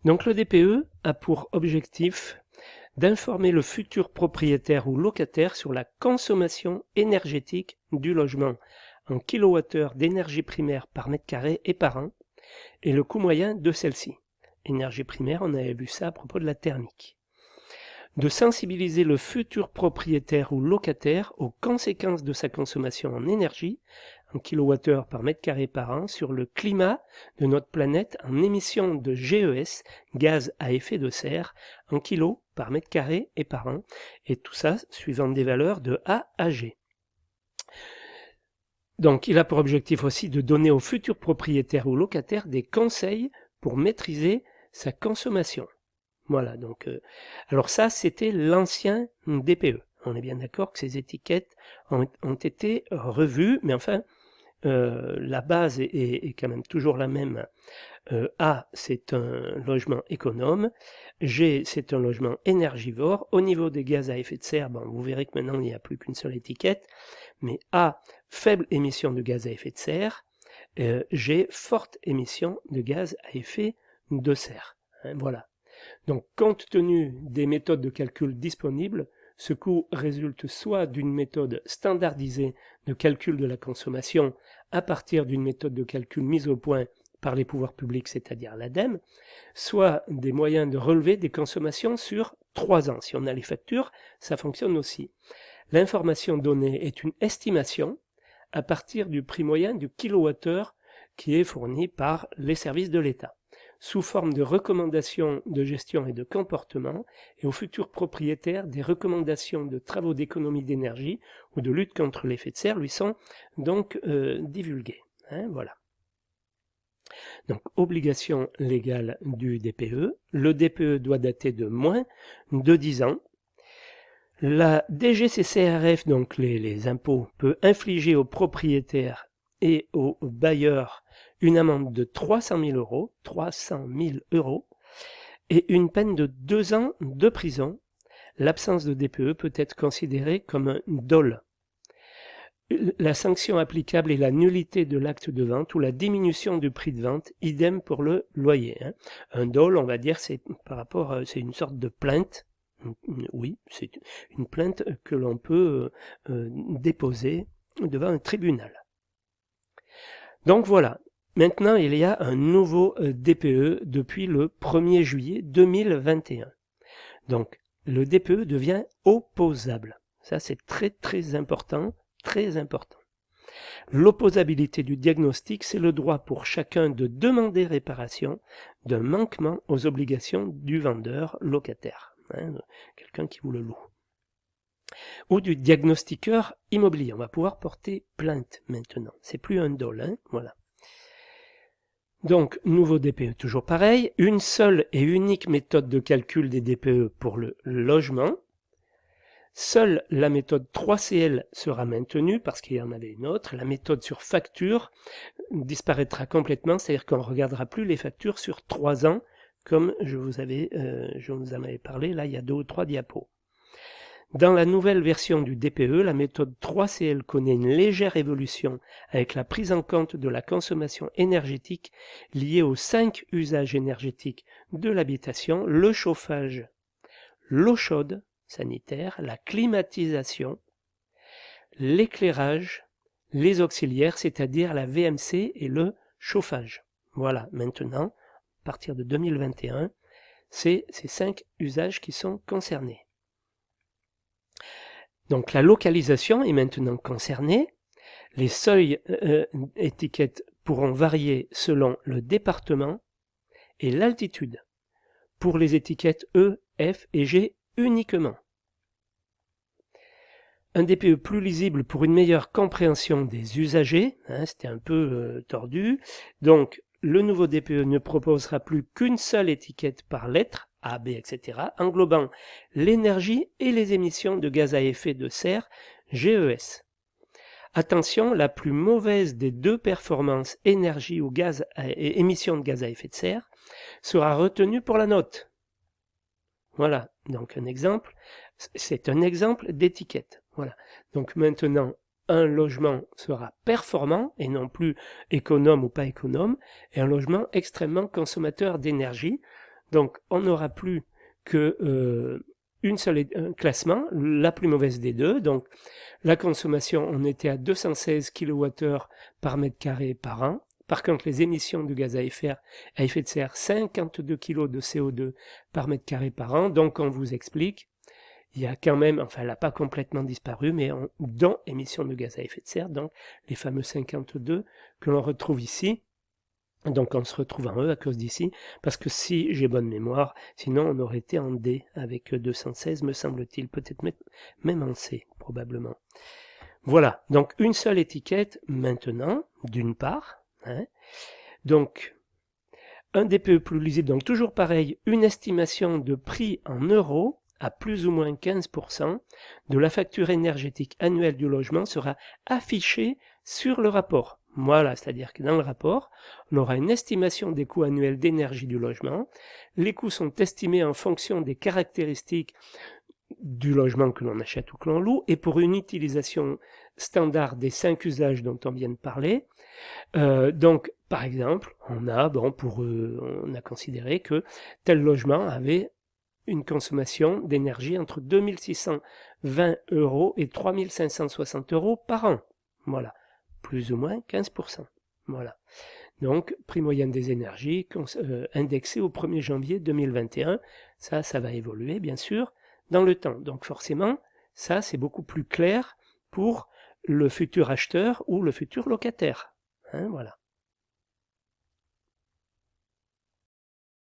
Donc le DPE a pour objectif d'informer le futur propriétaire ou locataire sur la consommation énergétique du logement en kWh d'énergie primaire par mètre carré et par an, et le coût moyen de celle-ci. Énergie primaire, on avait vu ça à propos de la thermique. De sensibiliser le futur propriétaire ou locataire aux conséquences de sa consommation en énergie, en kWh par mètre carré par an, sur le climat de notre planète en émissions de GES, gaz à effet de serre, en kilos par mètre carré et par an, et tout ça suivant des valeurs de A à G. Donc il a pour objectif aussi de donner aux futurs propriétaires ou locataires des conseils pour maîtriser sa consommation. Voilà, donc alors ça c'était l'ancien DPE. On est bien d'accord que ces étiquettes ont été revues, mais enfin la base est quand même toujours la même. A, c'est un logement économe. G, c'est un logement énergivore. Au niveau des gaz à effet de serre, bon, vous verrez que maintenant il n'y a plus qu'une seule étiquette. Mais A, faible émission de gaz à effet de serre. G, forte émission de gaz à effet de serre. Hein, voilà. Donc, compte tenu des méthodes de calcul disponibles, ce coût résulte soit d'une méthode standardisée de calcul de la consommation à partir d'une méthode de calcul mise au point par les pouvoirs publics, c'est-à-dire l'ADEME, soit des moyens de relever des consommations sur 3 ans. Si on a les factures, ça fonctionne aussi. L'information donnée est une estimation à partir du prix moyen du kilowattheure qui est fourni par les services de l'État, sous forme de recommandations de gestion et de comportement, et aux futurs propriétaires, des recommandations de travaux d'économie d'énergie ou de lutte contre l'effet de serre lui sont donc divulguées. Hein, voilà. Donc, obligation légale du DPE. Le DPE doit dater de moins de 10 ans. La DGCCRF, donc les impôts, peut infliger aux propriétaires et aux bailleurs une amende de 300 000 euros et une peine de 2 ans de prison. L'absence de DPE peut être considérée comme un dol. La sanction applicable est la nullité de l'acte de vente ou la diminution du prix de vente, idem pour le loyer. Hein. Un dol, on va dire, c'est par rapport, c'est une sorte de plainte. Oui, c'est une plainte que l'on peut déposer devant un tribunal. Donc voilà, maintenant il y a un nouveau DPE depuis le 1er juillet 2021. Donc le DPE devient opposable. Ça c'est très très important, très important. L'opposabilité du diagnostic, c'est le droit pour chacun de demander réparation d'un manquement aux obligations du vendeur locataire. Hein, quelqu'un qui vous le loue. Ou du diagnostiqueur immobilier. On va pouvoir porter plainte maintenant. C'est plus un dol, hein, voilà. Donc, nouveau DPE, toujours pareil. Une seule et unique méthode de calcul des DPE pour le logement. Seule la méthode 3CL sera maintenue parce qu'il y en avait une autre. La méthode sur facture disparaîtra complètement, c'est-à-dire qu'on ne regardera plus les factures sur 3 ans, comme je vous en avais parlé là il y a 2 ou 3 diapos. Dans la nouvelle version du DPE, la méthode 3CL connaît une légère évolution avec la prise en compte de la consommation énergétique liée aux 5 usages énergétiques de l'habitation, le chauffage, l'eau chaude sanitaire, la climatisation, l'éclairage, les auxiliaires, c'est-à-dire la VMC et le chauffage. Voilà, maintenant, à partir de 2021, c'est ces 5 usages qui sont concernés. Donc la localisation est maintenant concernée. Les seuils étiquettes pourront varier selon le département et l'altitude. Pour les étiquettes E, F et G uniquement. Un DPE plus lisible pour une meilleure compréhension des usagers. Hein, c'était un peu tordu. Donc le nouveau DPE ne proposera plus qu'une seule étiquette par lettre, A, B, etc., englobant l'énergie et les émissions de gaz à effet de serre, GES. Attention, la plus mauvaise des 2 performances énergie ou émissions de gaz à effet de serre sera retenue pour la note. Voilà, donc un exemple, c'est un exemple d'étiquette. Voilà, donc maintenant, un logement sera performant et non plus économe ou pas économe, et un logement extrêmement consommateur d'énergie. Donc on n'aura plus que une seule classement, la plus mauvaise des deux. Donc la consommation, on était à 216 kWh par mètre carré par an. Par contre, les émissions de gaz à effet de serre, 52 kg de CO2 par mètre carré par an. Donc on vous explique, il y a quand même, enfin elle n'a pas complètement disparu, mais dans émissions de gaz à effet de serre, donc les fameux 52 que l'on retrouve ici. Donc on se retrouve en E à cause d'ici, parce que si j'ai bonne mémoire, sinon on aurait été en D avec 216, me semble-t-il, peut-être même en C, probablement. Voilà, donc une seule étiquette maintenant, d'une part. Hein. Donc, un DPE plus lisible, donc toujours pareil, une estimation de prix en euros à plus ou moins 15% de la facture énergétique annuelle du logement sera affichée sur le rapport. Voilà, c'est-à-dire que dans le rapport, on aura une estimation des coûts annuels d'énergie du logement. Les coûts sont estimés en fonction des caractéristiques du logement que l'on achète ou que l'on loue, et pour une utilisation standard des 5 usages dont on vient de parler. Donc, par exemple, on a considéré que tel logement avait une consommation d'énergie entre 2620 € et 3560 € par an. Voilà, plus ou moins 15%. Voilà. Donc, prix moyen des énergies indexé au 1er janvier 2021. Ça va évoluer, bien sûr, dans le temps. Donc, forcément, ça, c'est beaucoup plus clair pour le futur acheteur ou le futur locataire. Hein, voilà.